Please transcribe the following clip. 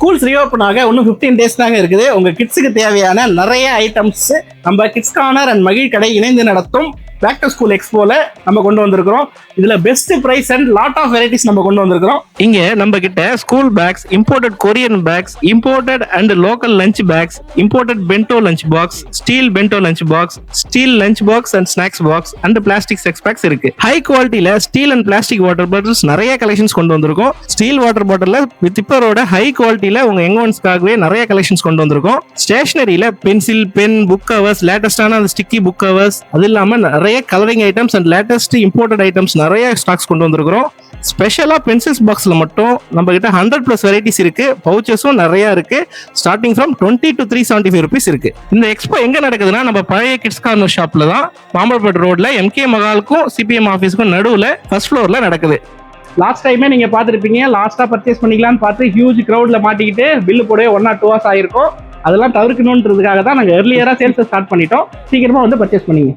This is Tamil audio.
ஸ்கூல்ஸ் ரீஓப்பன் ஆக இன்னும் 15 டேஸ் தாங்க இருக்குது. உங்க கிட்ஸுக்கு தேவையான நிறைய ஐட்டம்ஸ் நம்ம கிட்ஸ் கார்னர் அண்ட் மகிழ் கடை இணைந்து நடத்தும் பேக் டு ஸ்கூல் எக்ஸ்போல நம்ம கொண்டு வந்திருக்கிறோம். இதுல best price and lot of varieties நம்ம கொண்டு வந்திருக்கிறோம். இங்க நம்ம கிட்ட school packs, imported Korean packs, imported and local lunch packs, imported bento lunch box, steel bento lunch box, steel lunch box and snacks box and plastic sex packs இருக்கு. High குவாலிட்டியில steel and plastic water bottles நிறைய கலெக்ஷன்ஸ் கொண்டு வந்திருக்கோம். Steel water bottle with இப்பரோட high குவாலிட்டியில உங்க யங் ஒன்ஸ்க்காகவே நிறைய கலெக்ஷன்ஸ் கொண்டு வந்திருக்கோம். ஸ்டேஷனரியில பென்சில், பென், புக் கவர்ஸ், லேட்டஸ்டான ஸ்டிக்கி புக் கவர்ஸ், அது இல்லாம நிறைய colouring items and latest imported items நிறைய ஸ்டாக்ஸ் கொண்டு வந்திருக்கிறோம். ஸ்பெஷலா பென்சில்ஸ் பாக்ஸ்ல மட்டும் நம்ம கிட்ட 100+ வெரைட்டிஸ் இருக்கு. பவுச்சஸும் நிறைய இருக்கு. ஸ்டார்டிங் ஃப்ரம் 20 to 375 rupees இருக்கு. இந்த எக்ஸ்போ எங்க நடக்குதுன்னா நம்ம பழைய கிட்ஸ் கார்னர் ஷாப்ல தான், மாம்பழப்பேட் ரோட்ல எம்கே மகாலுக்கும் சிபிஎம் ஆஃபீஸுக்கும் நடுவுல ஃபர்ஸ்ட் ஃப்ளோர்ல நடக்குது. லாஸ்ட் டைமே நீங்க பார்த்துருப்பீங்க, லாஸ்டா பர்ச்சேஸ் பண்ணிக்கலாம்னு பார்த்து ஹியூஜ் கிரௌட்ல மாட்டிக்கிட்டு பில்லு போடவே 1 or 2 hours ஆயிருக்கும். அதெல்லாம் தவிர்க்கணுன்றதுக்காக தான் நாங்கள் ஏர்லியரா சேல்ஸ் ஸ்டார்ட் பண்ணிட்டோம். சீக்கிரமா வந்து பர்ச்சேஸ் பண்ணீங்க.